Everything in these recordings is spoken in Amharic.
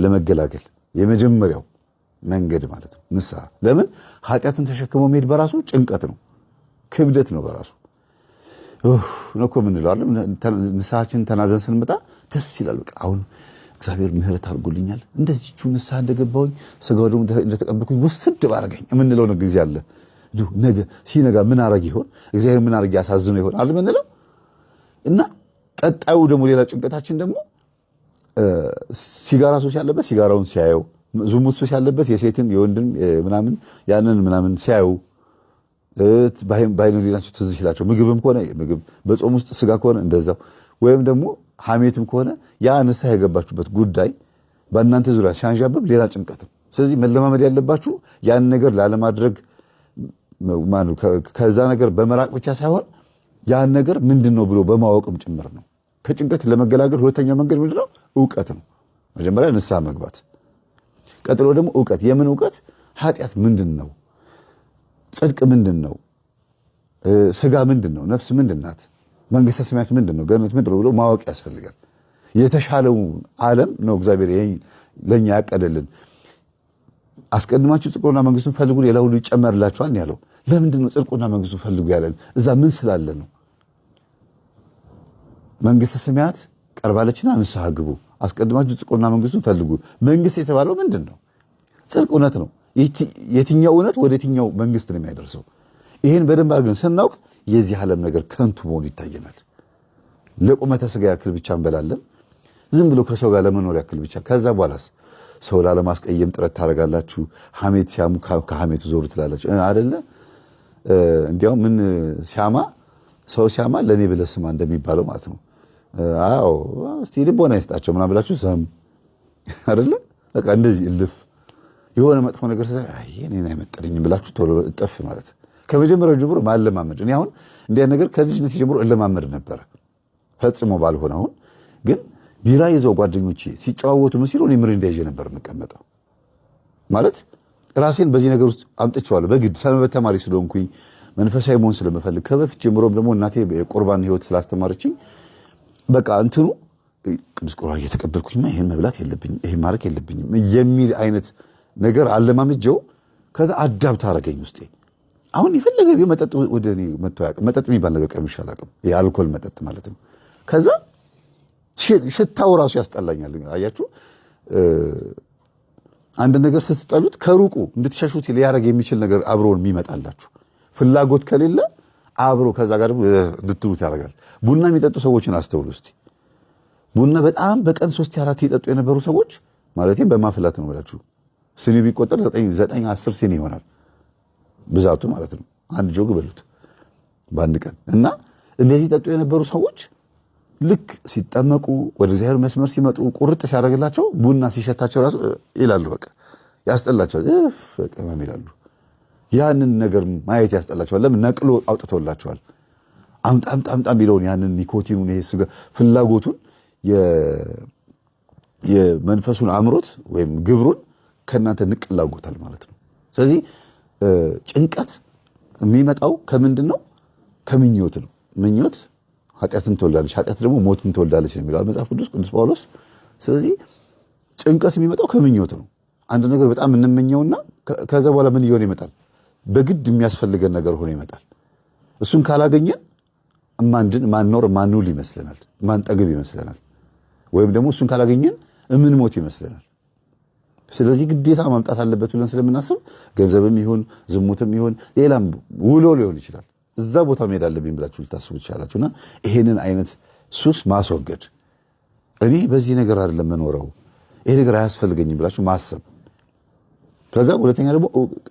ለመገላገል የመጀመሪያው መንገድ ማለት ነው ንስሐ። ለምን ኃጢአትን ተሸክሞ መሄድ በራሱ ጭንቀት ነው፣ ክብደት ነው በራሱ ነው እኮ ምን ይላል። ንስሐችን ተናዘን ስንመጣ ደስ ይላል። በቃ አሁን እግዚአብሔር ምህረት አድርጎልኛል፣ እንደዚህቹ ንስሐ እንደገባሁኝ ስጋው ደግሞ እንደተቀበልኩኝ ወስድ ባረገኝ የምንለው ነው ጊዜ አለ። ነገ ሲነጋ ምን አረግ ይሆን እግዚአብሔር ምን አረግ ያሳዝነው ይሆን አለ ምንለው። እና ቀጣዩ ደግሞ ሌላ ጭንቀታችን ደግሞ ሲጋራ ሱስ ያለበት ሲጋራውን ሲያየው፣ ዝሙት ሱስ ያለበት የሴትን የወንድን ምናምን ያንን ምናምን ሲያዩ ባይኖር ሊላቸው ትዝ ይላቸው። ምግብም ከሆነ ምግብ፣ በጾም ውስጥ ስጋ ከሆነ እንደዛው፣ ወይም ደግሞ ሐሜትም ከሆነ ያ ንስሐ የገባችሁበት ጉዳይ በእናንተ ዙሪያ ሲያንዣብብ ሌላ ጭንቀትም። ስለዚህ መለማመድ ያለባችሁ ያን ነገር ላለማድረግ ከዛ ነገር በመራቅ ብቻ ሳይሆን ያን ነገር ምንድነው ብሎ በማወቅም ጭምር ነው። ከጭንቀት ለመገላገል ሁለተኛው መንገድ ምንድነው? ዕውቀት ነው። መጀመሪያ ንስሐ መግባት፣ ቀጥሎ ደግሞ ዕውቀት። የምን ዕውቀት? ኃጢአት ምንድነው? ጽድቅ ምንድነው? ስጋ ምንድነው? ነፍስ ምንድናት? መንግስተ ሰማያት ምንድነው? ገነት ምንድነው ብሎ ማወቅ ያስፈልጋል። የተሻለው ዓለም ነው እግዚአብሔር ለኛ ያቀደልን። አስቀድማችሁ ጽድቁና መንግስቱን ፈልጉ ሌላ ሁሉ ይጨመርላችኋል ያለው። ለምንድነው ጽድቁና መንግስቱን ፈልጉ ያለን? እዛ ምን ስላለ ነው? መንግስተ ሰማያት ቀርባለችና ንስሐ ግቡ፣ አስቀድማችሁ ጽድቁና መንግስቱን ፈልጉ። መንግስት የተባለው ምንድነው? ጽድቅ፣ እውነት ነው። የትኛው እውነት ወደ የትኛው መንግስት ነው የሚያደርሰው? ይሄን በደንብ አድርገን ስናውቅ የዚህ ዓለም ነገር ከንቱ መሆኑ ይታየናል። ለቁመተ ስጋ ያክል ብቻ እንበላለን፣ ዝም ብሎ ከሰው ጋር ለመኖር ያክል ብቻ። ከዛ በኋላስ ሰው ላለማስቀየም ጥረት ታደርጋላችሁ። ሐሜት ሲያሙ ከሐሜቱ ዞሩ ትላላችሁ አይደለ? እንዲያውም ምን ሲያማ ሰው ሲያማ ለኔ ብለህ ስማ እንደሚባለው ማለት ነው። አዎ እስቲ ልቦና ይስጣቸው ምናምን ብላችሁ ሰም አይደለ? በቃ እንደዚህ እልፍ የሆነ መጥፎ ነገር አይ እኔን አይመጥልኝም ብላችሁ ቶሎ እጥፍ ማለት ከመጀመሪያው ጀምሮ ማለማመድ። እኔ አሁን እንዲያ ነገር ከልጅነት ጀምሮ እለማመድ ነበረ፣ ፈጽሞ ባልሆነ አሁን ግን ቢራ ይዘው ጓደኞቼ ሲጨዋወቱ ምን ሲሉ እኔ ምሪንዳ ይዤ ነበር የምቀመጠው። ማለት ራሴን በዚህ ነገር ውስጥ አምጥቼዋለሁ በግድ ሰንበት ተማሪ ስለሆንኩኝ መንፈሳዊ መሆን ስለምፈልግ ከበፊት ጀምሮም ደግሞ እናቴ የቁርባን ህይወት ስላስተማረችኝ በቃ እንትኑ ቅዱስ ቁርባን እየተቀበልኩኝማ ይሄን መብላት የለብኝም ይሄን ማድረግ የለብኝም የሚል አይነት ነገር አለማምጀው። ከዛ አዳብት አደረገኝ ውስጤ። አሁን የፈለገ ቢሆን መጠጥ ወደ እኔ መጥቶ አያውቅም። መጠጥ የሚባል ነገር ቀምሼ አላውቅም፣ የአልኮል መጠጥ ማለት ነው። ከዛ ሽታው ራሱ ያስጠላኛል። አያችሁ፣ አንድ ነገር ስትጠሉት ከሩቁ እንድትሸሹት ሊያደርግ የሚችል ነገር አብሮን የሚመጣላችሁ ፍላጎት ከሌለ አብሮ ከዛ ጋር እንድትሉት ያደርጋል። ቡና የሚጠጡ ሰዎችን አስተውሉ እስቲ። ቡና በጣም በቀን 3 4 ይጠጡ የነበሩ ሰዎች ማለት በማፍላት ነው ማለት ስኒ ቢቆጠር 9 10 ሲኒ ይሆናል ብዛቱ ማለት ነው። አንድ ጆግ በሉት በአንድ ቀን። እና እንደዚህ ጠጡ የነበሩ ሰዎች ልክ ሲጠመቁ ወደ እግዚአብሔር መስመር ሲመጡ ቁርጥ ሲያደርግላቸው ቡና ሲሸታቸው ራሱ ይላሉ፣ በቃ ያስጠላቸዋል፣ በቃ ይላሉ። ያንን ነገር ማየት ያስጠላቸዋል። ለምን? ነቅሎ አውጥቶላቸዋል። አምጣም ቢለውን ያንን ኒኮቲኑን ይሄ ስጋ ፍላጎቱን የመንፈሱን አምሮት ወይም ግብሩን ከእናንተ ንቅላጎታል ማለት ነው። ስለዚህ ጭንቀት የሚመጣው ከምንድን ነው? ከምኞት ነው። ምኞት ኃጢአትን ትወልዳለች፣ ኃጢአት ደግሞ ሞትን ትወልዳለች ነው የሚለው መጽሐፍ ቅዱስ ጳውሎስ። ስለዚህ ጭንቀት የሚመጣው ከምኞት ነው። አንድ ነገር በጣም እንመኘውና ከዛ በኋላ ምን እየሆነ ይመጣል? በግድ የሚያስፈልገን ነገር ሆኖ ይመጣል። እሱን ካላገኘን ማንኖር ማንውል ይመስለናል፣ ማንጠግብ ይመስለናል። ወይም ደግሞ እሱን ካላገኘን እምንሞት ይመስለናል። ስለዚህ ግዴታ ማምጣት አለበት ብለን ስለምናስብ ገንዘብም ይሁን ዝሙትም ይሁን ሌላም ውሎ ሊሆን ይችላል እዛ ቦታ መሄድ አለብኝ ብላችሁ ልታስቡ ትችላላችሁና ይሄንን አይነት ሱስ ማስወገድ፣ እኔ በዚህ ነገር አይደለም መኖረው ይሄ ነገር አያስፈልገኝም ብላችሁ ማሰብ። ከዛ ሁለተኛ ደግሞ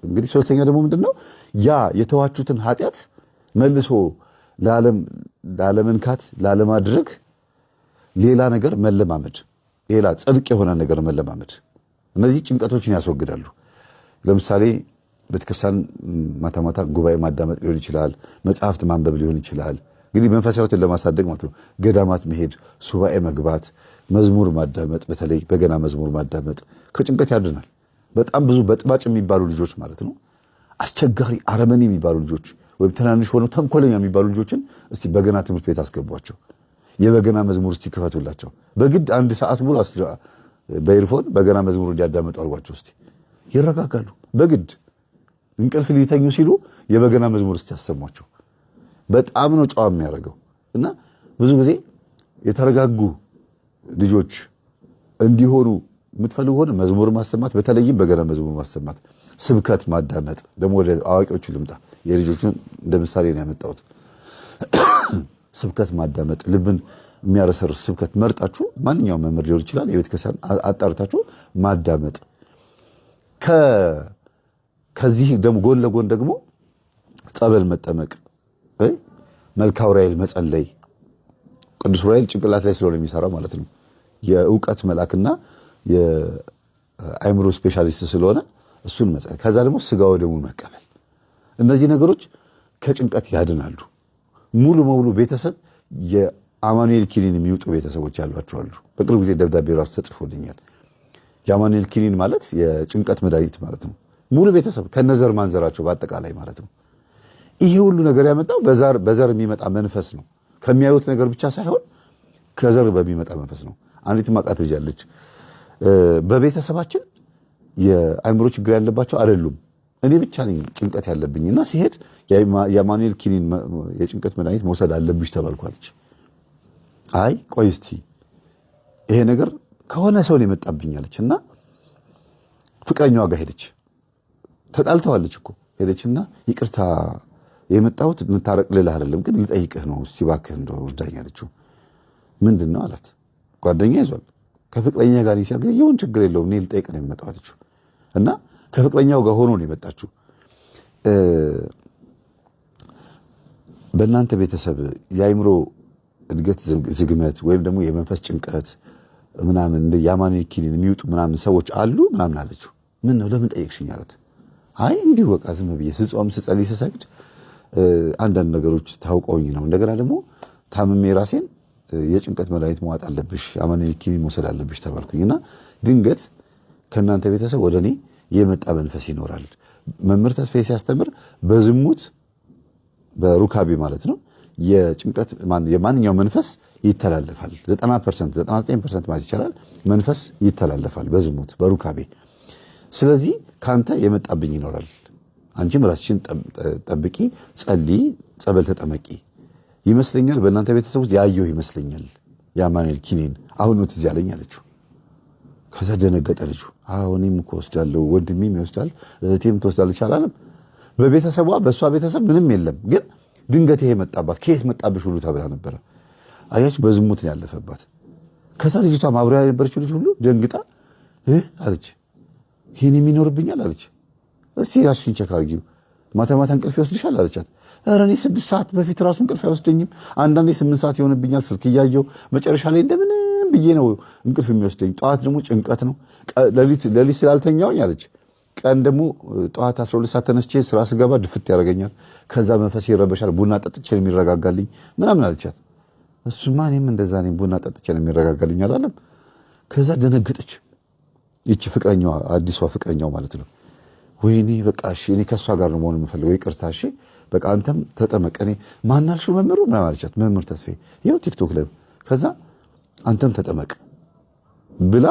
እንግዲህ ሶስተኛ ደግሞ ምንድነው? ያ የተዋችሁትን ኃጢአት መልሶ ላለመንካት ላለማድረግ ሌላ ነገር መለማመድ፣ ሌላ ጽድቅ የሆነ ነገር መለማመድ። እነዚህ ጭንቀቶችን ያስወግዳሉ። ለምሳሌ ቤተክርስቲያን ማታ ማታ ጉባኤ ማዳመጥ ሊሆን ይችላል፣ መጽሐፍት ማንበብ ሊሆን ይችላል። እንግዲህ መንፈሳዊነትን ለማሳደግ ማለት ነው። ገዳማት መሄድ፣ ሱባኤ መግባት፣ መዝሙር ማዳመጥ፣ በተለይ በገና መዝሙር ማዳመጥ ከጭንቀት ያድናል። በጣም ብዙ በጥባጭ የሚባሉ ልጆች ማለት ነው፣ አስቸጋሪ አረመኔ የሚባሉ ልጆች ወይም ትናንሽ ሆነው ተንኮለኛ የሚባሉ ልጆችን እስቲ በገና ትምህርት ቤት አስገቧቸው። የበገና መዝሙር እስቲ ክፈቱላቸው። በግድ 1 ሰዓት ሙሉ በኤርፎን በገና መዝሙር እንዲያዳምጡ አድርጓቸው እስቲ ይረጋጋሉ። በግድ እንቅልፍ ሊተኙ ሲሉ የበገና መዝሙር እስቲ ያሰሟቸው። በጣም ነው ጨዋ የሚያደርገው። እና ብዙ ጊዜ የተረጋጉ ልጆች እንዲሆኑ የምትፈልጉ ሆነ መዝሙር ማሰማት፣ በተለይም በገና መዝሙር ማሰማት፣ ስብከት ማዳመጥ። ደግሞ ወደ አዋቂዎቹ ልምጣ። የልጆቹን እንደ ምሳሌ ነው ያመጣሁት። ስብከት ማዳመጥ፣ ልብን የሚያረሰርስ ስብከት መርጣችሁ ማንኛውም መምህር ሊሆን ይችላል፣ የቤተ ክርስቲያን አጣርታችሁ ማዳመጥ። ከዚህ ደግሞ ጎን ለጎን ደግሞ ጸበል መጠመቅ፣ መልካ ዑራኤል መጸለይ። ቅዱስ ዑራኤል ጭንቅላት ላይ ስለሆነ የሚሰራ ማለት ነው። የእውቀት መልአክና የአእምሮ ስፔሻሊስት ስለሆነ እሱን መጸለይ። ከዛ ደግሞ ስጋ ወደሙን መቀበል። እነዚህ ነገሮች ከጭንቀት ያድናሉ። ሙሉ በሙሉ ቤተሰብ የአማኑኤል ኪኒን የሚውጡ ቤተሰቦች ያሏቸው አሉ። በቅርብ ጊዜ ደብዳቤ ራሱ ተጽፎልኛል። የአማኑኤል ኪኒን ማለት የጭንቀት መድኃኒት ማለት ነው። ሙሉ ቤተሰብ ከነዘር ማንዘራቸው በአጠቃላይ ማለት ነው። ይሄ ሁሉ ነገር ያመጣው በዘር የሚመጣ መንፈስ ነው። ከሚያዩት ነገር ብቻ ሳይሆን ከዘር በሚመጣ መንፈስ ነው። አንዲት ማቃት ልጅ አለች። በቤተሰባችን የአእምሮ ችግር ያለባቸው አይደሉም፣ እኔ ብቻ ነኝ ጭንቀት ያለብኝና ሲሄድ የአማኑኤል ኪኒን የጭንቀት መድኃኒት መውሰድ አለብሽ ተባልኳለች። አይ ቆይ እስቲ ይሄ ነገር ከሆነ ሰው ነው የመጣብኛለች እና ፍቅረኛዋ ጋር ሄደች። ተጣልተዋለች እኮ ሄደችና ይቅርታ የመጣሁት እንታረቅ ልልህ አይደለም ግን ልጠይቅህ ነው እስቲ እባክህ እንደው እርዳኝ አለችው። ምንድን ነው አላት። ጓደኛ ይዟል ከፍቅረኛ ጋር ሲያገኝ ይሁን ችግር የለውም እኔ ልጠይቅ ነው የመጣው አለችው። እና ከፍቅረኛው ጋር ሆኖ ነው የመጣችው። በእናንተ ቤተሰብ የአእምሮ እድገት ዝግመት ወይም ደግሞ የመንፈስ ጭንቀት ምናምን እንደ የአማኑኤል ኪኒን የሚውጡ ምናምን ሰዎች አሉ ምናምን አለችው። ምን ነው ለምን ጠየቅሽኝ አላት። አይ እንዲሁ በቃ ዝም ብዬ ስጾም ስጸልይ ስሰግድ አንዳንድ ነገሮች ታውቀውኝ ነው። እንደገና ደግሞ ታምሜ ራሴን የጭንቀት መድኃኒት መዋጥ አለብሽ የአማኑኤል ኪኒን መውሰድ አለብሽ ተባልኩኝና ድንገት ከእናንተ ቤተሰብ ወደ እኔ የመጣ መንፈስ ይኖራል። መምህር ተስፋዬ ሲያስተምር በዝሙት በሩካቤ ማለት ነው የጭንቀት የማንኛው መንፈስ ይተላለፋል። 90% 99% ማለት ይቻላል መንፈስ ይተላለፋል በዝሙት በሩካቤ። ስለዚህ ካንተ የመጣብኝ ይኖራል። አንቺም ራስሽን ጠብቂ፣ ጸልይ፣ ጸበል ተጠመቂ። ይመስለኛል በእናንተ ቤተሰብ ውስጥ ያየው ይመስለኛል የአማኑኤል ኪኒን አሁን ነው ትዝ ያለኝ አለችው። ከዛ ደነገጠ ልጁ። አዎ እኔም እኮ ወስዳለሁ፣ ወንድሜም ይወስዳል፣ እህቴም ትወስዳለች አላለም። በቤተሰቧ በእሷ ቤተሰብ ምንም የለም፣ ግን ድንገት ይሄ መጣባት። ከየት መጣብሽ ሁሉ ተብላ ነበረ። አያችሁ በዝሙት ነው ያለፈባት። ከዛ ልጅቷ ማብሪያ የነበረችው ልጅ ሁሉ ደንግጣ አለች ይሄን የሚኖርብኛል አለች። እስቲ ያሽን ቼክ አድርጊው ማታ ማታ እንቅልፍ ይወስድሻል አለቻት። ኧረ እኔ 6 ሰዓት በፊት ራሱ እንቅልፍ አይወስደኝም፣ አንዳንዴ 8 ሰዓት ይሆንብኛል ስልክ እያየሁ መጨረሻ ላይ እንደምንም ብዬ ነው እንቅልፍ የሚወስደኝ። ጠዋት ደግሞ ጭንቀት ነው፣ ሌሊት ስላልተኛውኝ አለች። ቀን ደግሞ ጠዋት 12 ሰዓት ተነስቼ ስራ ስገባ ድፍት ያደርገኛል፣ ከዛ መንፈስ ይረበሻል፣ ቡና ጠጥቼ ነው የሚረጋጋልኝ ምናምን አለቻት። እሱማ እኔም እንደዛ ነኝ፣ ቡና ጠጥቼ ነው የሚረጋጋልኝ አላለም። ከዛ ደነገጠች ይቺ ፍቅረኛዋ፣ አዲሷ ፍቅረኛው ማለት ነው። ወይኔ በቃ እሺ እኔ ከሷ ጋር ነው መሆን የምፈልገው፣ ይቅርታ እሺ በቃ አንተም ተጠመቅ። እኔ ማናልሽው መምህሩ ምናምን አለቻት። መምህር ተስፋዬ ይኸው ቲክቶክ ላይ። ከዛ አንተም ተጠመቅ ብላ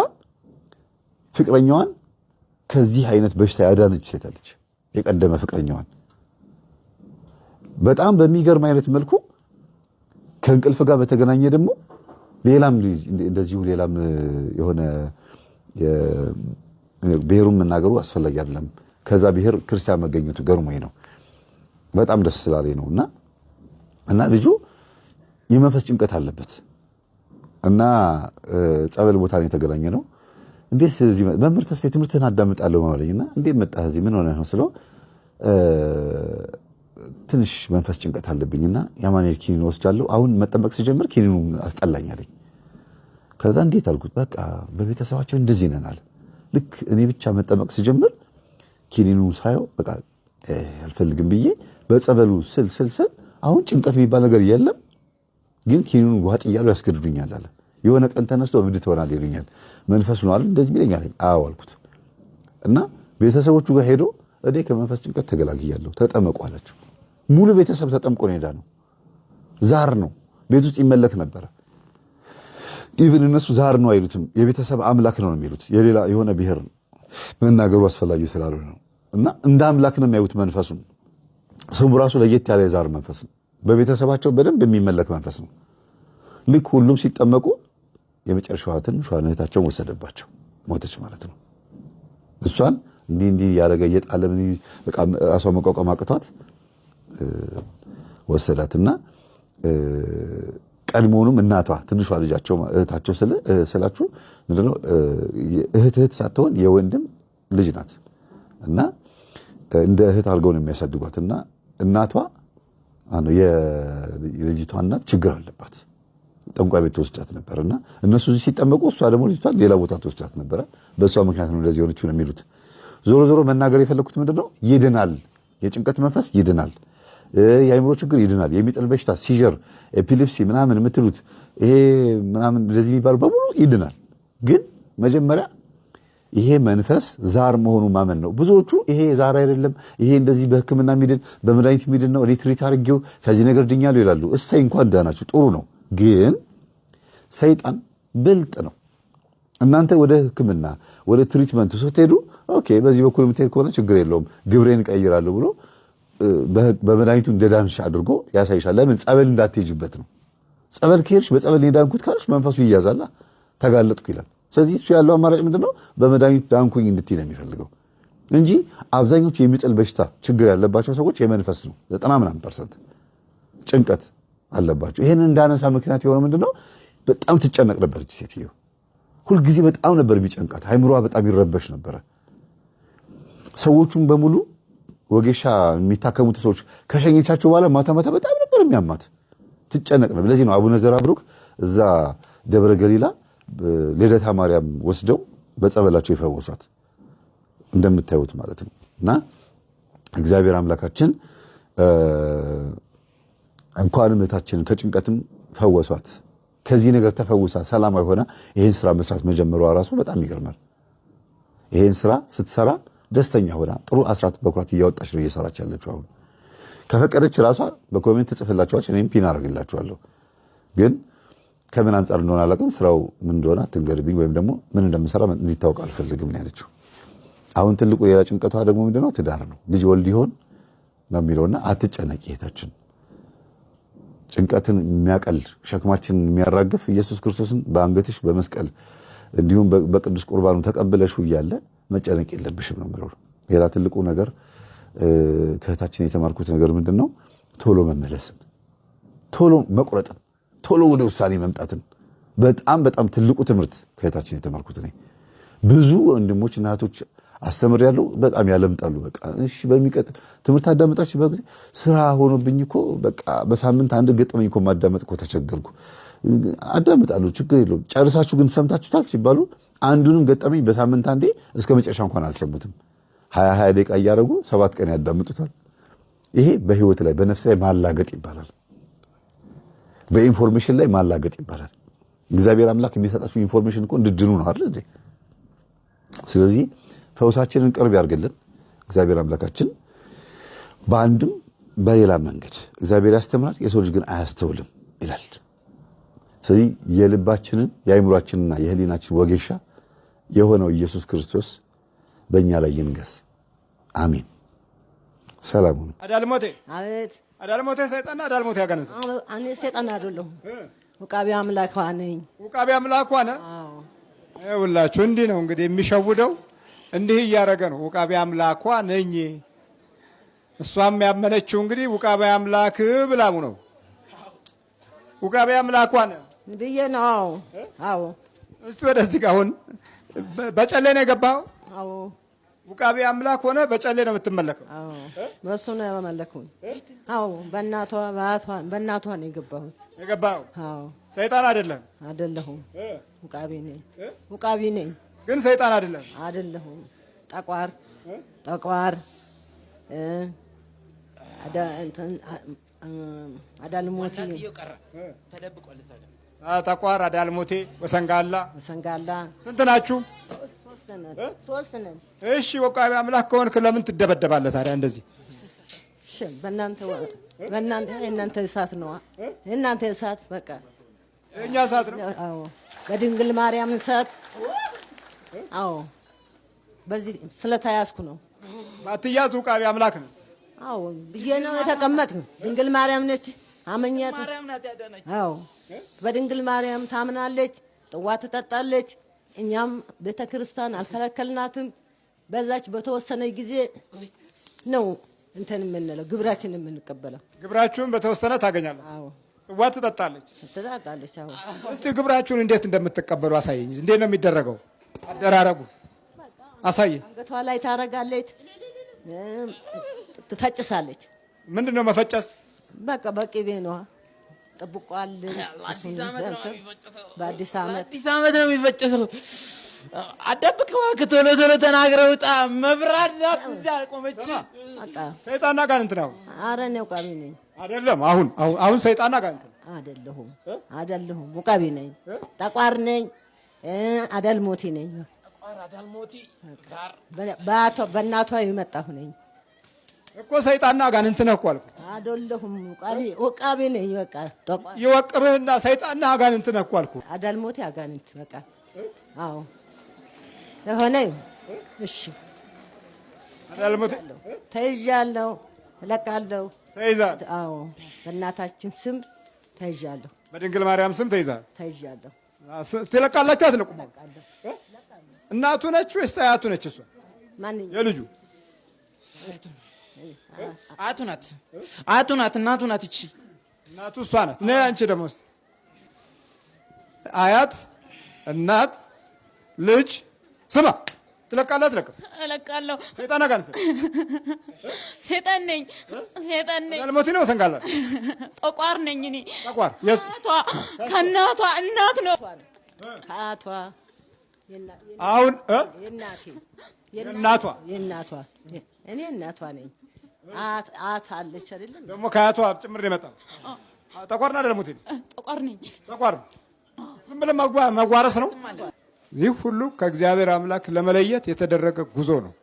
ፍቅረኛዋን ከዚህ አይነት በሽታ ያዳነች ሴት አለች። የቀደመ ፍቅረኛዋን በጣም በሚገርም አይነት መልኩ ከእንቅልፍ ጋር በተገናኘ ደግሞ ሌላም እንደዚሁ ሌላም የሆነ ብሔሩን መናገሩ አስፈላጊ አይደለም። ከዛ ብሔር ክርስቲያን መገኘቱ ገርሞኝ ነው፣ በጣም ደስ ስላለኝ ነው። እና ልጁ የመንፈስ ጭንቀት አለበት እና ጸበል ቦታ ነው የተገናኘ ነው። እንዴት እዚህ መምህር ተስፋዬ ትምህርትህን አዳምጣለሁ ማለኝና እንዴት መጣህ እዚህ ምን ሆነህ ነው ስለው ትንሽ መንፈስ ጭንቀት አለብኝና የአማኑኤል ኪኒን ወስጃለሁ፣ አሁን መጠመቅ ሲጀምር ኪኒኑ አስጠላኝ አለኝ። ከዛ እንዴት አልኩት። በቃ በቤተሰባችን እንደዚህ ነናል። ልክ እኔ ብቻ መጠመቅ ሲጀምር ኪኒኑ ሳየው በቃ አልፈልግም ብዬ በጸበሉ ስል አሁን ጭንቀት የሚባል ነገር የለም፣ ግን ኪኒኑን ዋጥ እያሉ ያስገድዱኛል አለ። የሆነ ቀን ተነስቶ እብድ ትሆናለህ ይሉኛል፣ መንፈሱ ነው አለ እንደዚህ ቢለኛል። አዎ አልኩት እና ቤተሰቦቹ ጋር ሄዶ እኔ ከመንፈስ ጭንቀት ተገላግያለሁ ተጠመቁ አላቸው። ሙሉ ቤተሰብ ተጠምቆ ነው ሄዳ ነው። ዛር ነው ቤት ውስጥ ይመለክ ነበረ። ኢቭን እነሱ ዛር ነው አይሉትም፣ የቤተሰብ አምላክ ነው የሚሉት። የሌላ የሆነ ብሔር መናገሩ አስፈላጊ ስላልሆነ ነው። እና እንደ አምላክ ነው የሚያዩት መንፈሱን። ስሙ ራሱ ለየት ያለ የዛር መንፈስ ነው። በቤተሰባቸው በደንብ የሚመለክ መንፈስ ነው። ልክ ሁሉም ሲጠመቁ የመጨረሻዋ ትንሿ እህታቸውን ወሰደባቸው፣ ሞተች ማለት ነው። እሷን እንዲህ ያደረገ እየጣለ በቃ ራሷ መቋቋም አቅቷት ወሰዳትና ቀድሞውንም እናቷ ትንሿ ልጃቸው እህታቸው ስላችሁ ምንድነው እህት ሳትሆን የወንድም ልጅ ናት እና እንደ እህት አድርገው ነው የሚያሳድጓትና እናቷ የልጅቷ እናት ችግር አለባት። ጠንቋይ ቤት ተወስዳት ነበርና እነሱ ሲጠመቁ እሷ ደግሞ ልጅቷን ሌላ ቦታ ተወስዳት ነበረ። በእሷ ምክንያት ነው እንደዚህ ሆነችው ነው የሚሉት። ዞሮ ዞሮ መናገር የፈለኩት ምንድነው ይድናል፣ የጭንቀት መንፈስ ይድናል፣ የአይምሮ ችግር ይድናል፣ የሚጥል በሽታ ሲጀር፣ ኤፒሌፕሲ ምናምን የምትሉት ይሄ ምናምን እንደዚህ የሚባሉ በሙሉ ይድናል። ግን መጀመሪያ ይሄ መንፈስ ዛር መሆኑ ማመን ነው። ብዙዎቹ ይሄ ዛር አይደለም፣ ይሄ እንደዚህ በሕክምና የሚድን በመድኃኒት የሚድን ነው፣ እኔ ትሪት አድርጌው ከዚህ ነገር ድኛለሁ ይላሉ። እሰይ እንኳን ዳናችሁ፣ ጥሩ ነው። ግን ሰይጣን ብልጥ ነው። እናንተ ወደ ሕክምና ወደ ትሪትመንት ስትሄዱ ኦኬ፣ በዚህ በኩል የምትሄድ ከሆነ ችግር የለውም ግብሬን እቀይራለሁ ብሎ በመድኃኒቱ እንደዳንሽ አድርጎ ያሳይሻል። ለምን ጸበል እንዳትሄጅበት ነው። ጸበል ከሄድሽ በጸበል የዳንኩት ካልሽ መንፈሱ ይያዛላ፣ ተጋለጥኩ ይላል። ስለዚህ እሱ ያለው አማራጭ ምንድነው? በመድኃኒት ዳንኩኝ እንድትይ ነው የሚፈልገው እንጂ አብዛኞቹ የሚጥል በሽታ ችግር ያለባቸው ሰዎች የመንፈስ ነው። 90% ጭንቀት አለባቸው። ይሄንን እንዳነሳ ምክንያት የሆነ ምንድነው? በጣም ትጨነቅ ነበር እቺ ሴትዮ። ሁልጊዜ በጣም ነበር የሚጨንቃት፣ አይምሮዋ በጣም ይረበሽ ነበረ። ሰዎቹም በሙሉ ወጌሻ የሚታከሙት ሰዎች ከሸኘቻቸው በኋላ ማታ ማታ በጣም ነበር የሚያማት፣ ትጨነቅ ነበር። ለዚህ ነው አቡነ ዘራብሩክ እዛ ደብረ ገሊላ ልደታ ማርያም ወስደው በጸበላቸው ይፈወሷት እንደምታዩት ማለት ነው። እና እግዚአብሔር አምላካችን እንኳንም እህታችንን ከጭንቀትም ፈወሷት። ከዚህ ነገር ተፈውሳ ሰላማዊ ሆና ይሄን ስራ መስራት መጀመሯ ራሱ በጣም ይገርማል። ይሄን ስራ ስትሰራ ደስተኛ ሆና ጥሩ አስራት በኩራት እያወጣች ነው እየሰራች ያለችው። አሁን ከፈቀደች ራሷ በኮሜንት ጽፍላችኋለች፣ እኔም ፒን አደርግላችኋለሁ። ግን ከምን አንጻር እንደሆነ አላውቅም፣ ስራው ምን እንደሆነ አትንገርብኝ፣ ወይም ደግሞ ምን እንደምሰራ እንዲታወቅ አልፈልግም ነው ያለችው። አሁን ትልቁ ሌላ ጭንቀቷ ደግሞ ምንድነው? ትዳር ነው። ልጅ ወልድ ይሆን ነው የሚለውና አትጨነቂ እህታችን። ጭንቀትን የሚያቀል ሸክማችንን የሚያራግፍ ኢየሱስ ክርስቶስን በአንገትሽ በመስቀል እንዲሁም በቅዱስ ቁርባኑ ተቀብለሽ እያለ መጨነቅ የለብሽም ነው የምለው። ሌላ ትልቁ ነገር ከእህታችን የተማርኩት ነገር ምንድነው? ቶሎ መመለስን፣ ቶሎ መቁረጥን፣ ቶሎ ወደ ውሳኔ መምጣትን በጣም በጣም ትልቁ ትምህርት ከእህታችን የተማርኩት እኔ። ብዙ ወንድሞች እና እህቶች አስተምሬያለሁ፣ በጣም ያለምጣሉ። በቃ እሺ በሚቀጥል ትምህርት አዳመጣች በጊዜ ስራ ሆኖብኝ እኮ በቃ በሳምንት አንድ ገጠመኝ እኮ ማዳመጥ እኮ ተቸገርኩ። አዳምጣለሁ፣ ችግር የለውም። ጨርሳችሁ ግን ሰምታችሁታል ሲባሉ አንዱንም ገጠመኝ በሳምንት አንዴ እስከ መጨረሻ እንኳን አልሰሙትም። 20 ደቂቃ እያደረጉ 7 ቀን ያዳምጡታል። ይሄ በህይወት ላይ በነፍስ ላይ ማላገጥ ይባላል። በኢንፎርሜሽን ላይ ማላገጥ ይባላል። እግዚአብሔር አምላክ የሚሰጣችሁ ኢንፎርሜሽን እኮ እንድድኑ ነው አይደል እንዴ? ስለዚህ ፈውሳችንን ቅርብ ያርግልን እግዚአብሔር አምላካችን። በአንድም በሌላ መንገድ እግዚአብሔር ያስተምራል፣ የሰው ልጅ ግን አያስተውልም ይላል። ስለዚህ የልባችንን የአይምሯችንና የህሊናችን ወጌሻ የሆነው ኢየሱስ ክርስቶስ በእኛ ላይ ይንገስ። አሜን። ሰላም ሁኑ። አዳልሞቴ አቤት። አዳልሞቴ ሰይጣን አዳልሞቴ ያገነዘ እኔ ሰይጣን አይደለሁም፣ ውቃቢ አምላኳ ነኝ። ውቃቢ አምላኳ ነህ? አዎ። ይኸውላችሁ እንዲህ ነው እንግዲህ የሚሸውደው፣ እንዲህ እያደረገ ነው። ውቃቢ አምላኳ ነኝ። እሷም ያመነችው እንግዲህ ውቃቢ አምላክ ብላሙ ነው። ውቃቢ አምላኳ ነህ ብዬ ነው። አዎ አዎ። እስቲ ወደዚህ ጋር አሁን በጨሌ ነው የገባኸው? አዎ። ውቃቢ አምላክ ሆነ በጨሌ ነው የምትመለከው? አዎ። በእሱ ነው የመለኩኝ። አዎ። በእናቷ ነው የገባሁት። የገባኸው? አዎ። ሰይጣን አይደለም? አይደለሁም። ውቃቢ ነኝ። ውቃቢ ነኝ ግን ሰይጣን አይደለም? አይደለሁም። ጠቋር አዳልሞቴ ጠቋር አዳልሞቴ ወሰንጋላ ወሰንጋላ። ስንት ናችሁ? ሶስት ነን። እሺ ውቃቢ አምላክ ከሆንክ ለምን ትደበደባለህ ታዲያ እንደዚህ? የእናንተ እሳት ነዋ። የእናንተ እሳት በቃ የእኛ እሳት ነው። አዎ በድንግል ማርያም እንሰት። አዎ በዚህ ስለተያዝኩ ነው። ባትያዝ ውቃቢ አምላክ ነው። አዎ ብዬ ነው የተቀመጥኩ። ድንግል ማርያም ነች አመኛት። አዎ በድንግል ማርያም ታምናለች፣ ጥዋ ትጠጣለች። እኛም ቤተክርስቲያን አልከለከልናትም። በዛች በተወሰነ ጊዜ ነው እንትን የምንለው ግብራችን የምንቀበለው። ግብራችሁን በተወሰነ ታገኛለህ። አዎ ጽዋ ትጠጣለች። አዎ እስቲ ግብራችሁን እንዴት እንደምትቀበሉ አሳየኝ። እንዴት ነው የሚደረገው? አደራረጉ አሳይ። አንገቷ ላይ ታረጋለች፣ ትፈጭሳለች። ምንድን ነው መፈጨስ? በቃ በቅቤ ነው ጠብቋል። በአዲስ ዓመት ነው የሚፈጨሰው። አደብቀዋ ቶሎ ቶሎ ተናግረው ውጣ። መብራት ዛት እዚያ ቆመች። ሰይጣንና አጋንንት ነው። ኧረ እኔ ውቃቢ ነኝ። አይደለም አሁን ሰይጣንና አጋንንት አይደለሁም። ውቃቢ ነኝ፣ ጠቋር ነኝ፣ አዳልሞቲ ነኝ። በእናቷ የመጣሁ ነኝ እኮ። ሰይጣንና አጋንንት ነው እኮ አልኩ። አይደለሁም፣ ውቃቢ ነኝ። በቃ ይወቅብህና ሰይጣንና አጋንንት ነው እኮ አልኩ። አዳልሞቲ አጋንንት በቃ። አዎ ለሆነ እሺ። አዳልሞቲ ተይዣለሁ፣ እለቃለሁ። ተይዛል? አዎ በእናታችን ስም ተይዣለሁ። በድንግል ማርያም ስም ተይዛል? ተይዣለሁ። ትለቃላችሁ? አትለቁም? እናቱ ነች ወይስ አያቱ ነች? እሷ ማንኛውም የልጁ አያቱ ናት። አያቱ ናት። እናቱ ናት። እቺ እናቱ እሷ ናት። ነይ አንቺ ደግሞ እስኪ አያት፣ እናት፣ ልጅ ስማ። ትለቃለህ? አትለቅም? እለቃለሁ። ሰይጣን አጋንንት ሰይጣን ነኝ። አዳልሞቲ ነው ሰንጋላ? ጠቋር ነኝ እኔ። ጠቋር ከእናቷ እናት ነው። ከአያቷ አሁን የእናቷ እኔ እናቷ ነኝ። አያት አለች አይደለም? ደግሞ ከአያቷ ጭምር የመጣው ጠቋርና አዳልሞቲ ነው። ጠቋር ነኝ። ጠቋር ዝም ብለህ መጓረስ ነው። ይህ ሁሉ ከእግዚአብሔር አምላክ ለመለየት የተደረገ ጉዞ ነው።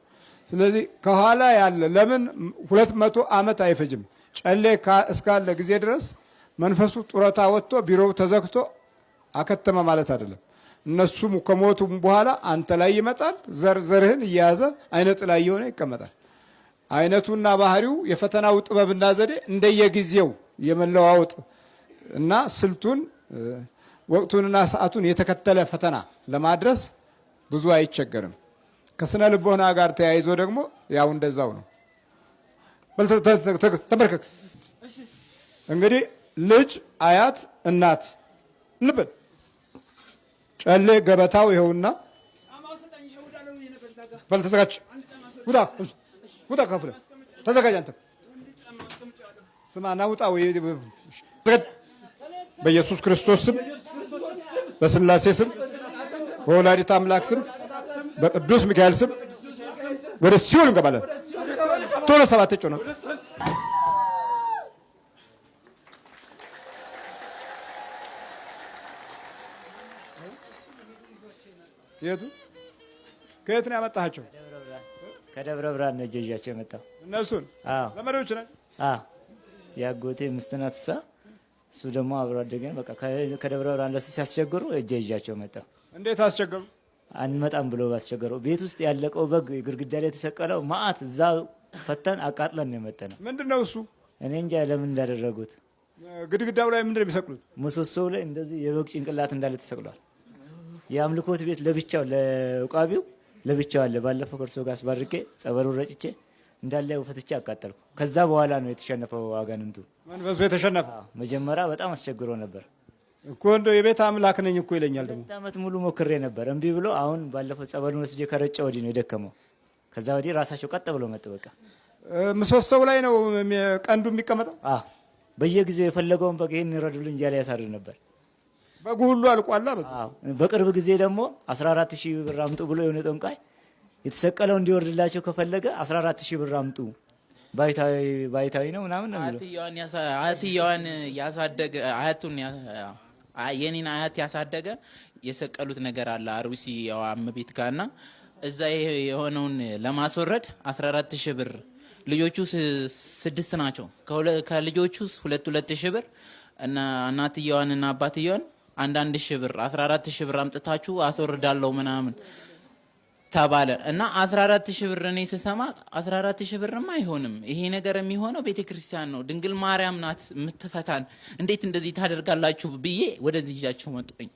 ስለዚህ ከኋላ ያለ ለምን 200 ዓመት አይፈጅም? ጨሌ እስካለ ጊዜ ድረስ መንፈሱ ጡረታ ወጥቶ ቢሮው ተዘግቶ አከተመ ማለት አይደለም። እነሱም ከሞቱ በኋላ አንተ ላይ ይመጣል። ዘርህን እየያዘ አይነ ጥላ እየሆነ ይቀመጣል። አይነቱና ባህሪው የፈተናው ጥበብና ዘዴ እንደየጊዜው የመለዋወጥ እና ስልቱን ወቅቱንና ሰዓቱን የተከተለ ፈተና ለማድረስ ብዙ አይቸገርም። ከስነ ልቦና ጋር ተያይዞ ደግሞ ያው እንደዛው ነው። ተመልከክ እንግዲህ ልጅ፣ አያት፣ እናት ልበል ጨሌ ገበታው ይኸውና። በል ተዘጋጅ። ውጣ ከፍለ ተዘጋጅ። አንተ ስማና ውጣ። በኢየሱስ ክርስቶስ ስም፣ በስላሴ ስም፣ በወላዲት አምላክ ስም፣ በቅዱስ ሚካኤል ስም ወደ ሲኦል እንገባለን። ቶሎ ሰባት ጮህ ነው። ከየት ነው ያመጣሃቸው? ከደብረ ብርሃን ነው እጀዣቸው የመጣው። እነሱን ዘመዶች ነን። የአጎቴ ምስት ናት እሷ። እሱ ደግሞ አብሮ አደገን። በቃ ከደብረ ብርሃን ለሱ ሲያስቸግሩ እጀዣቸው መጣው። እንዴት አስቸገሩ? አንመጣም ብሎ አስቸገረው። ቤት ውስጥ ያለቀው በግ ግድግዳ ላይ የተሰቀለው ማአት እዛ ፈተን አቃጥለን ነው የመጣነው። ምንድነው እሱ? እኔ እንጃ ለምን እንዳደረጉት። ግድግዳው ላይ ምንድነው የሚሰቅሉት? ምሰሶው ላይ እንደዚህ የበግ ጭንቅላት እንዳለ ተሰቅሏል። የአምልኮት ቤት ለብቻው ለውቃቢው ለብቻው አለ። ባለፈው ከእርሶ ጋር አስባርቄ ጸበሉን ረጭቼ እንዳለ ፈትቼ አቃጠልኩ። ከዛ በኋላ ነው የተሸነፈው አጋንንቱ። መንፈሱ የተሸነፈ። መጀመሪያ በጣም አስቸግሮ ነበር እኮ እንደው የቤት አምላክ ነኝ እኮ ይለኛል። ደግሞ ዓመት ሙሉ ሞክሬ ነበር እምቢ ብሎ፣ አሁን ባለፈው ጸበሉን ወስጄ ከረጨ ወዲህ ነው የደከመው። ከዛ ወዲህ ራሳቸው ቀጥ ብሎ መጡ። በቃ ምሰሶው ላይ ነው ቀንዱ የሚቀመጠው። በየጊዜው የፈለገውን በግ ይሄን ይረዱልኝ እያለ ያሳርድ ነበር። በጉ ሁሉ አልቋላ። በቅርብ ጊዜ ደግሞ 14000 ብር አምጡ ብሎ የሆነ ጠንቋይ የተሰቀለው እንዲወርድላቸው ከፈለገ 14000 ብር አምጡ፣ ባይታዊ ነው ምናምን ነው የሚለው። አያትየዋን ያሳደገ የኔን አያት ያሳደገ የሰቀሉት ነገር አለ አሩሲ እመቤት ጋርና እዛ የሆነውን ለማስወረድ 14000 ብር። ልጆቹ 6 ናቸው። ከልጆቹ 2000 ብር እና እናትየዋንና አባትየዋን አንዳንድ ሺህ ብር 14,000 ብር አምጥታችሁ አስወርዳለሁ ምናምን ተባለ እና 14,000 ብር እኔ ስሰማ 14,000 ብርማ አይሆንም፣ ይሄ ነገር የሚሆነው ቤተክርስቲያን ነው፣ ድንግል ማርያም ናት የምትፈታን፣ እንዴት እንደዚህ ታደርጋላችሁ ብዬ ወደዚህ ይዣቸው መጣኝ።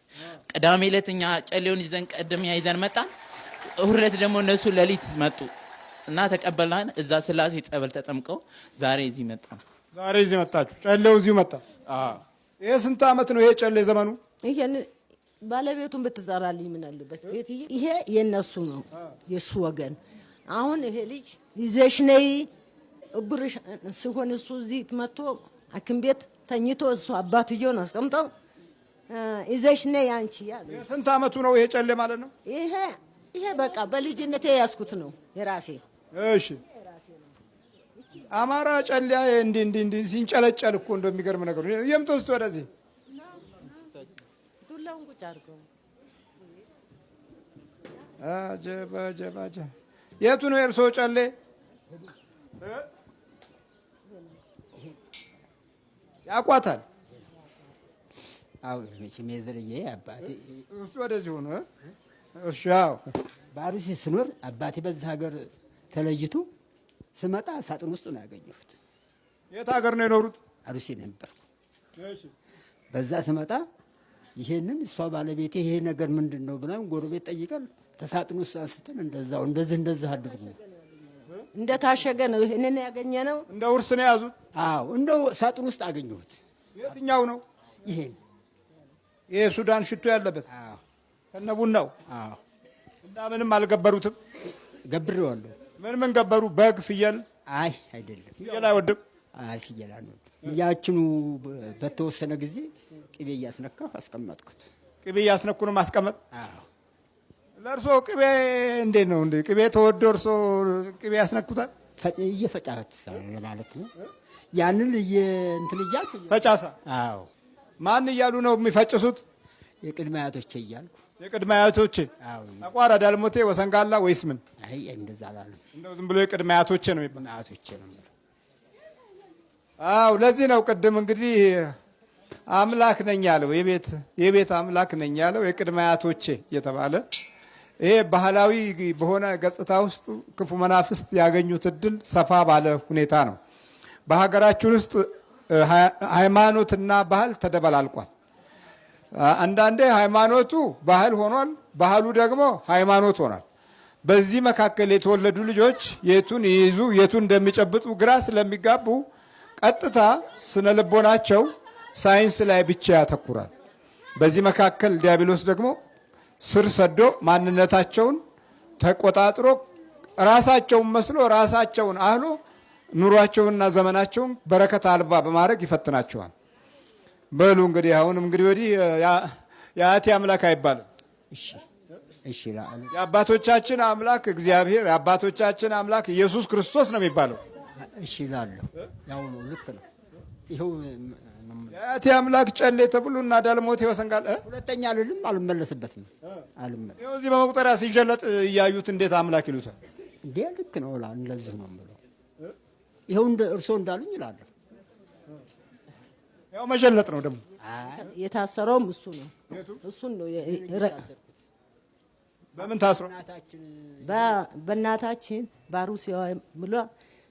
ቅዳሜ ዕለት እኛ ጨሌውን ይዘን ቀደም ይዘን መጣን። እሑድ ዕለት ደግሞ እነሱ ሌሊት መጡ እና ተቀበላን። እዛ ስላሴ ጸበል ተጠምቀው ዛሬ እዚህ መጣ። ዛሬ እዚህ መጣችሁ፣ ጨሌው እዚሁ መጣ። ይሄ ስንት ዓመት ነው ይሄ ጨሌ ዘመኑ? ይሄን ባለቤቱን ብትጠራልኝ ምን አለበት? ይሄ የነሱ ነው የሱ ወገን። አሁን ይሄ ልጅ ይዘሽ ነይ ብርሽ ሲሆን እሱ እዚህ መጥቶ ሐኪም ቤት ተኝቶ እሱ አባትየውን አስቀምጠው ይዘሽ ነይ አንቺ ያለ። ስንት ዓመቱ ነው ይሄ ጨሌ ማለት ነው? ይሄ በቃ በልጅነቴ ያስኩት ነው የራሴ። እሺ አማራ ጨሌ እንዲ ሲንጨለጨል እኮ እንደሚገርም ነገር ነው። የምትወስድ ወደዚህ ዱላውን ቁጭ አድርገው አጀባጀባጀ። የቱ ነው የእርሶ ጨሌ? ያቋታል? አዎ መቼም የዘርዬ አባቴ እሱ ወደዚህ ሆኖ እሺ። አዎ በአሩሲ ስኖር አባቴ በዚህ ሀገር ተለይቶ ስመጣ ሳጥን ውስጥ ነው ያገኘሁት። የት ሀገር ነው የኖሩት? አሩሲ ነበርኩ። እሺ በዛ ስመጣ ይሄንን እሷ ባለቤቴ ይሄ ነገር ምንድን ነው ብለን ጎረቤት ጠይቀን ተሳጥን ውስጥ አንስተን እንደዛው እንደዚህ አድርጉ እንደታሸገ ነው ይሄንን ያገኘ ነው። እንደ ውርስ ነው የያዙት? አዎ እንደው ሳጥን ውስጥ አገኘሁት። የትኛው ነው? ይሄን ይሄ ሱዳን ሽቶ ያለበት? አዎ ከነቡናው? አዎ። እና ምንም አልገበሩትም? ገብሬዋለሁ። ምን ገበሩ? በግ፣ ፍየል? አይ አይደለም፣ ፍየል አይወድም። አይ ፍየል አንወድም። ያችኑ በተወሰነ ጊዜ ቅቤ እያስነካሁ አስቀመጥኩት። ቅቤ እያስነኩ ነው ማስቀመጥ? አዎ። ለእርሶ ቅቤ እንዴት ነው እንዴ? ቅቤ ተወዶ እርሶ ቅቤ ያስነኩታል? እየፈጫት ማለት ነው። ያንን እንትን እያልኩ ፈጫሳ? አዎ። ማን እያሉ ነው የሚፈጭሱት? የቅድመ አያቶቼ እያልኩ። የቅድመ አያቶቼ? አዎ። ተቋራ፣ ዳልሞቴ፣ ወሰንጋላ ወይስ ምን? አይ እንደዛ አላለም። እንደው ዝም ብሎ የቅድመ አያቶቼ ነው የሚባለው? አያቶቼ ነው የሚለው። አዎ። ለዚህ ነው ቅድም እንግዲህ አምላክ ነኝ ያለው፣ የቤት አምላክ ነኝ ያለው የቅድመ አያቶቼ የተባለ ይሄ ባህላዊ በሆነ ገጽታ ውስጥ ክፉ መናፍስት ያገኙት እድል ሰፋ ባለ ሁኔታ ነው። በሀገራችን ውስጥ ሃይማኖትና ባህል ተደበላልቋል። አንዳንዴ ሃይማኖቱ ባህል ሆኗል፣ ባህሉ ደግሞ ሃይማኖት ሆኗል። በዚህ መካከል የተወለዱ ልጆች የቱን ይይዙ የቱን እንደሚጨብጡ ግራ ስለሚጋቡ ቀጥታ ስነ ልቦናቸው ሳይንስ ላይ ብቻ ያተኩራል። በዚህ መካከል ዲያብሎስ ደግሞ ስር ሰዶ ማንነታቸውን ተቆጣጥሮ ራሳቸውን መስሎ ራሳቸውን አህሎ ኑሯቸውንና ዘመናቸውን በረከት አልባ በማድረግ ይፈትናቸዋል። በሉ እንግዲህ አሁንም እንግዲህ ወዲህ የአያቴ አምላክ አይባልም። እሺ የአባቶቻችን አምላክ እግዚአብሔር የአባቶቻችን አምላክ ኢየሱስ ክርስቶስ ነው የሚባለው። እሺ እላለሁ። ያው ነው፣ ልክ ነው። ይኸው የአያቴ አምላክ ጨሌ ተብሎ እና ዳልሞቴ ወሰንጋል ሁለተኛ ልልም አልመለስበትም። ይኸው እዚህ በመቁጠሪያ ሲጀለጥ እያዩት እንዴት አምላክ ይሉታል እንዴ? ልክ ነው። እንደዚህ ነው የምለው። ይኸው እርሶ እንዳሉኝ እላለሁ። ያው መጀለጥ ነው ደግሞ። የታሰረውም እሱ ነው። እሱን ነው በምን ታስሮ? በእናታችን ባሩሲዋ ብሏ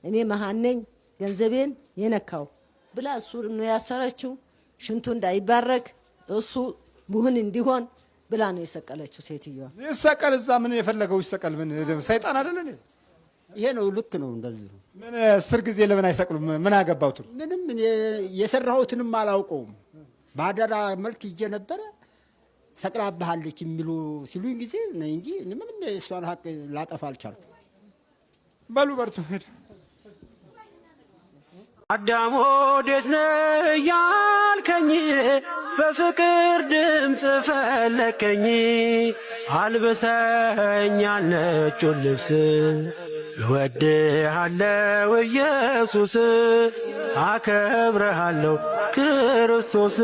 እኔ መሃን ነኝ ገንዘቤን የነካው ብላ እሱ ነው ያሰረችው። ሽንቱ እንዳይባረክ እሱ ቡህን እንዲሆን ብላ ነው የሰቀለችው ሴትዮዋ። ይሰቀል፣ እዛ ምን የፈለገው ይሰቀል። ምን ሰይጣን አይደለ? ይሄ ነው፣ ልክ ነው። እንደዚህ ነው። ምን 10 ጊዜ ለምን አይሰቅሉም? ምን አገባውት? ምንም የሰራሁትንም አላውቀውም። ባደራ መልክ ይዤ ነበረ ሰቅላብሃለች የሚሉ ሲሉኝ ጊዜ እንጂ ምንም የእሷን ሀቅ ላጠፋ አልቻልኩም። በሉ በርቱ ሄድ አዳም ወዴት ነህ ያልከኝ በፍቅር ድምፅ ፈለከኝ አልብሰኝ ነጩን ልብስ እወድሃለሁ ኢየሱስ አከብረሃለሁ ክርስቶስ